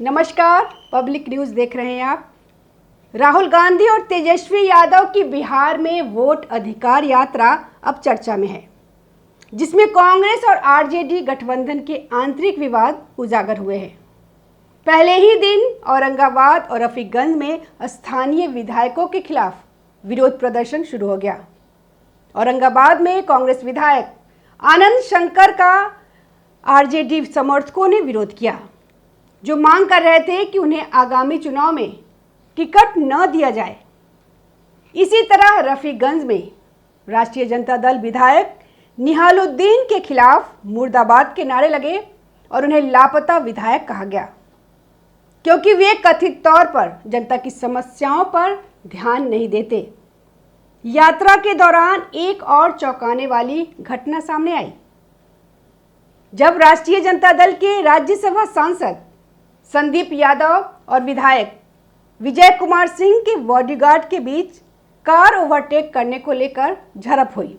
नमस्कार, public news देख रहे हैं आप। राहुल गांधी और तेजस्वी यादव की बिहार में वोट अधिकार यात्रा अब चर्चा में है, जिसमें कांग्रेस और आरजेडी गठबंधन के आंतरिक विवाद उजागर हुए हैं। पहले ही दिन औरंगाबाद और रफीगंज में स्थानीय विधायकों के खिलाफ विरोध प्रदर्शन शुरू हो गया। औरंगाबाद में कांग्रेस विधायक आनंद शंकर का आरजेडी समर्थकों ने विरोध किया, जो मांग कर रहे थे कि उन्हें आगामी चुनाव में टिकट न दिया जाए। इसी तरह रफीगंज में राष्ट्रीय जनता दल विधायक निहालुद्दीन के खिलाफ मुर्दाबाद के नारे लगे और उन्हें लापता विधायक कहा गया, क्योंकि वे कथित तौर पर जनता की समस्याओं पर ध्यान नहीं देते। यात्रा के दौरान एक और चौंकाने वाली घटना सामने आई, जब राष्ट्रीय जनता दल के राज्यसभा सांसद संदीप यादव और विधायक विजय कुमार सिंह के बॉडीगार्ड के बीच कार ओवरटेक करने को लेकर झड़प हुई।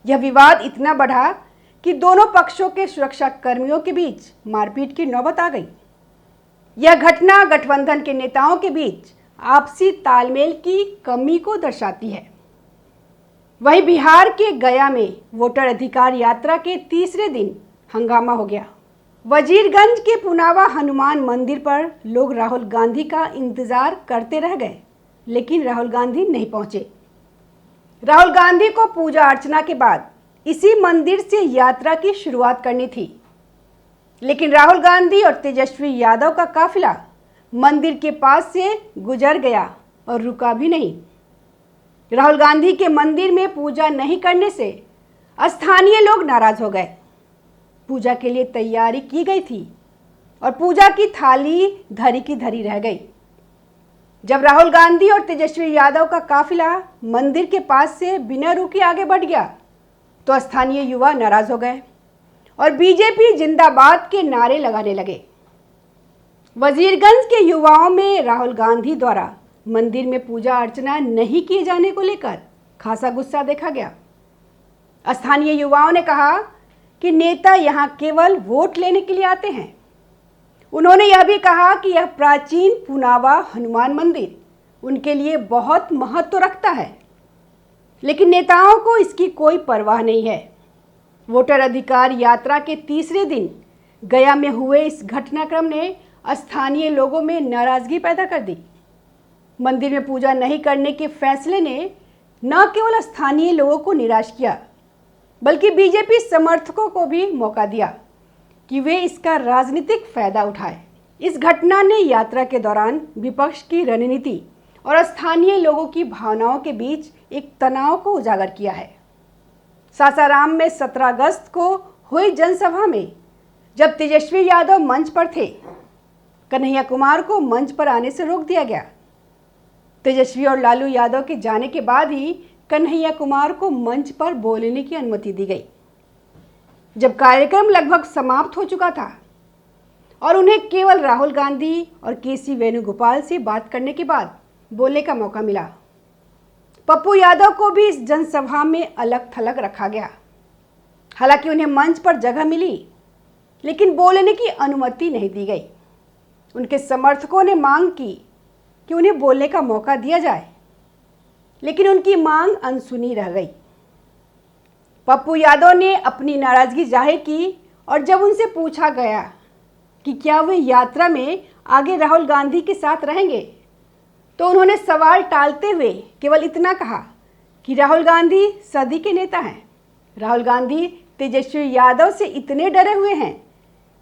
यह विवाद इतना बढ़ा कि दोनों पक्षों के सुरक्षा कर्मियों के बीच मारपीट की नौबत आ गई। यह घटना गठबंधन के नेताओं के बीच आपसी तालमेल की कमी को दर्शाती है। वहीं बिहार के गया में वोटर अधिकार यात्रा के तीसरे दिन हंगामा हो गया। वजीरगंज के पुनावा हनुमान मंदिर पर लोग राहुल गांधी का इंतजार करते रह गए, लेकिन राहुल गांधी नहीं पहुंचे। राहुल गांधी को पूजा अर्चना के बाद इसी मंदिर से यात्रा की शुरुआत करनी थी, लेकिन राहुल गांधी और तेजस्वी यादव का काफिला मंदिर के पास से गुजर गया और रुका भी नहीं। राहुल गांधी के मंदिर में पूजा नहीं करने से स्थानीय लोग नाराज हो गए। पूजा के लिए तैयारी की गई थी और पूजा की थाली धरी की धरी रह गई। जब राहुल गांधी और तेजस्वी यादव का काफिला मंदिर के पास से बिना रुके आगे बढ़ गया, तो स्थानीय युवा नाराज हो गए और बीजेपी जिंदाबाद के नारे लगाने लगे। वजीरगंज के युवाओं में राहुल गांधी द्वारा मंदिर में पूजा अर्चना नहीं किए जाने को लेकर खासा गुस्सा देखा गया। स्थानीय युवाओं ने कहा कि नेता यहां केवल वोट लेने के लिए आते हैं। उन्होंने यह भी कहा कि यह प्राचीन पुनावा हनुमान मंदिर उनके लिए बहुत महत्व रखता है, लेकिन नेताओं को इसकी कोई परवाह नहीं है। वोटर अधिकार यात्रा के तीसरे दिन गया में हुए इस घटनाक्रम ने स्थानीय लोगों में नाराजगी पैदा कर दी। मंदिर में पूजा नहीं करने के फैसले ने न केवल स्थानीय लोगों को निराश किया, बल्कि बीजेपी समर्थकों को भी मौका दिया कि वे इसका राजनीतिक फायदा उठाए। इस घटना ने यात्रा के दौरान विपक्ष की रणनीति और स्थानीय लोगों की भावनाओं के बीच एक तनाव को उजागर किया है। सासाराम में 17 अगस्त को हुई जनसभा में जब तेजस्वी यादव मंच पर थे, कन्हैया कुमार को मंच पर आने से रोक दिया गया। तेजस्वी और लालू यादव के जाने के बाद ही कन्हैया कुमार को मंच पर बोलने की अनुमति दी गई। जब कार्यक्रम लगभग समाप्त हो चुका था और उन्हें केवल राहुल गांधी और केसी वेणुगोपाल से बात करने के बाद बोलने का मौका मिला, पप्पू यादव को भी इस जनसभा में अलग थलग रखा गया। हालांकि उन्हें मंच पर जगह मिली, लेकिन बोलने की अनुमति नहीं दी गई। उनके समर्थकों ने मांग की कि उन्हें बोलने का मौका दिया जाए, लेकिन उनकी मांग अनसुनी रह गई। पप्पू यादव ने अपनी नाराजगी जाहिर की और जब उनसे पूछा गया कि क्या वे यात्रा में आगे राहुल गांधी के साथ रहेंगे, तो उन्होंने सवाल टालते हुए केवल इतना कहा कि राहुल गांधी सदी के नेता हैं। राहुल गांधी तेजस्वी यादव से इतने डरे हुए हैं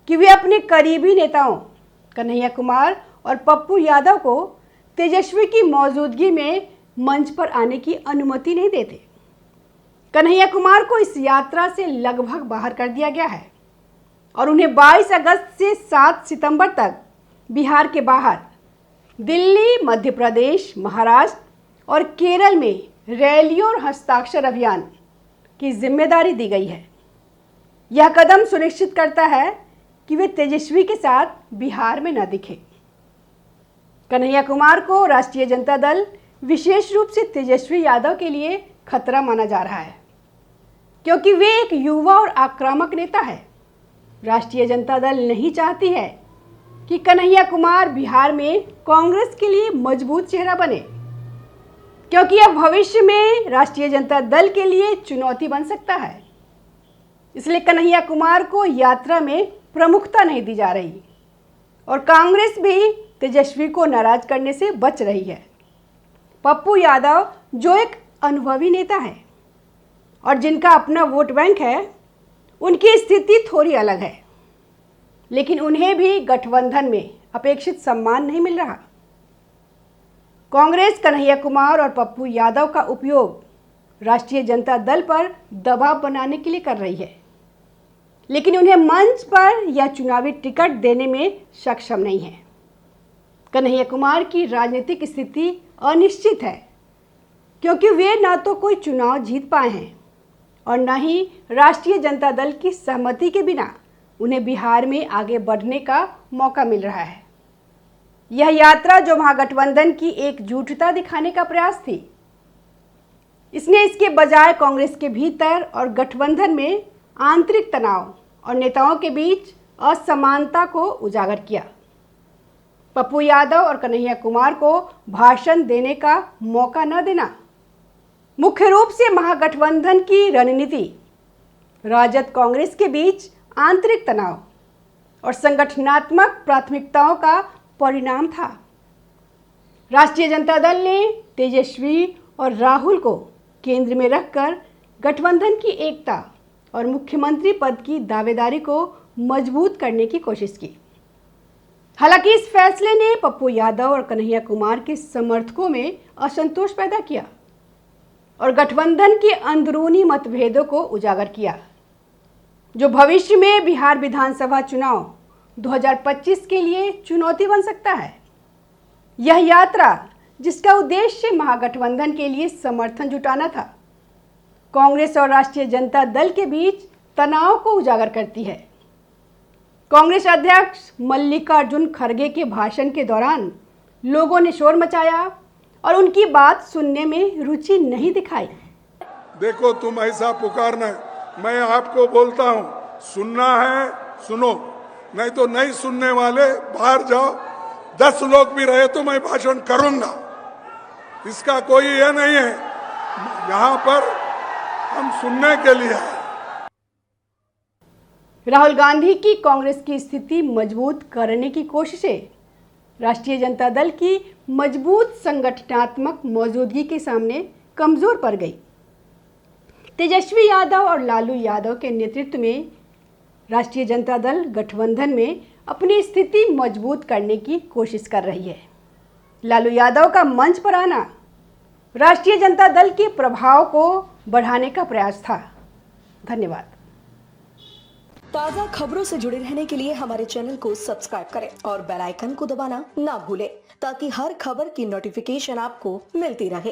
कि वे अपने करीबी नेताओं कन्हैया कुमार और पप्पू यादव को तेजस्वी की मौजूदगी में मंच पर आने की अनुमति नहीं देते। कन्हैया कुमार को इस यात्रा से लगभग बाहर कर दिया गया है और उन्हें 22 अगस्त से 7 सितंबर तक बिहार के बाहर दिल्ली, मध्य प्रदेश, महाराष्ट्र और केरल में रैलियों और हस्ताक्षर अभियान की जिम्मेदारी दी गई है। यह कदम सुनिश्चित करता है कि वे तेजस्वी के साथ बिहार में न दिखे। कन्हैया कुमार को राष्ट्रीय जनता दल विशेष रूप से तेजस्वी यादव के लिए खतरा माना जा रहा है, क्योंकि वे एक युवा और आक्रामक नेता है। राष्ट्रीय जनता दल नहीं चाहती है कि कन्हैया कुमार बिहार में कांग्रेस के लिए मजबूत चेहरा बने, क्योंकि यह भविष्य में राष्ट्रीय जनता दल के लिए चुनौती बन सकता है। इसलिए कन्हैया कुमार को यात्रा में प्रमुखता नहीं दी जा रही और कांग्रेस भी तेजस्वी को नाराज करने से बच रही है। पप्पू यादव जो एक अनुभवी नेता है और जिनका अपना वोट बैंक है, उनकी स्थिति थोड़ी अलग है, लेकिन उन्हें भी गठबंधन में अपेक्षित सम्मान नहीं मिल रहा। कांग्रेस कन्हैया कुमार और पप्पू यादव का उपयोग राष्ट्रीय जनता दल पर दबाव बनाने के लिए कर रही है, लेकिन उन्हें मंच पर या चुनावी टिकट देने में सक्षम नहीं है। कन्हैया कुमार की राजनीतिक स्थिति अनिश्चित है, क्योंकि वे न तो कोई चुनाव जीत पाए हैं और न ही राष्ट्रीय जनता दल की सहमति के बिना उन्हें बिहार में आगे बढ़ने का मौका मिल रहा है। यह यात्रा जो महागठबंधन की एकजुटता दिखाने का प्रयास थी, इसने इसके बजाय कांग्रेस के भीतर और गठबंधन में आंतरिक तनाव और नेताओं के बीच असमानता को उजागर किया। पप्पू यादव और कन्हैया कुमार को भाषण देने का मौका न देना, मुख्य रूप से महागठबंधन की रणनीति राजद कांग्रेस के बीच आंतरिक तनाव और संगठनात्मक प्राथमिकताओं का परिणाम था। राष्ट्रीय जनता दल ने तेजस्वी और राहुल को केंद्र में रखकर गठबंधन की एकता और मुख्यमंत्री पद की दावेदारी को मजबूत करने की कोशिश की। हालांकि इस फैसले ने पप्पू यादव और कन्हैया कुमार के समर्थकों में असंतोष पैदा किया और गठबंधन के अंदरूनी मतभेदों को उजागर किया, जो भविष्य में बिहार विधानसभा चुनाव 2025 के लिए चुनौती बन सकता है। यह यात्रा, जिसका उद्देश्य महागठबंधन के लिए समर्थन जुटाना था, कांग्रेस और राष्ट्रीय जनता दल के बीच तनाव को उजागर करती है। कांग्रेस अध्यक्ष मल्लिकार्जुन खड़गे के भाषण के दौरान लोगों ने शोर मचाया और उनकी बात सुनने में रुचि नहीं दिखाई। देखो, तुम ऐसा पुकारना, मैं आपको बोलता हूँ, सुनना है सुनो, नहीं तो नहीं सुनने वाले बाहर जाओ। 10 लोग भी रहे तो मैं भाषण करूंगा, इसका कोई ये नहीं है। यहाँ पर हम सुनने के लिए हैं। राहुल गांधी की कांग्रेस की स्थिति मजबूत करने की कोशिशें राष्ट्रीय जनता दल की मजबूत संगठनात्मक मौजूदगी के सामने कमजोर पड़ गई। तेजस्वी यादव और लालू यादव के नेतृत्व में राष्ट्रीय जनता दल गठबंधन में अपनी स्थिति मजबूत करने की कोशिश कर रही है। लालू यादव का मंच पर आना राष्ट्रीय जनता दल के प्रभाव को बढ़ाने का प्रयास था। धन्यवाद। ताज़ा खबरों से जुड़े रहने के लिए हमारे चैनल को सब्सक्राइब करें और बेल आइकन को दबाना ना भूलें, ताकि हर खबर की नोटिफिकेशन आपको मिलती रहे।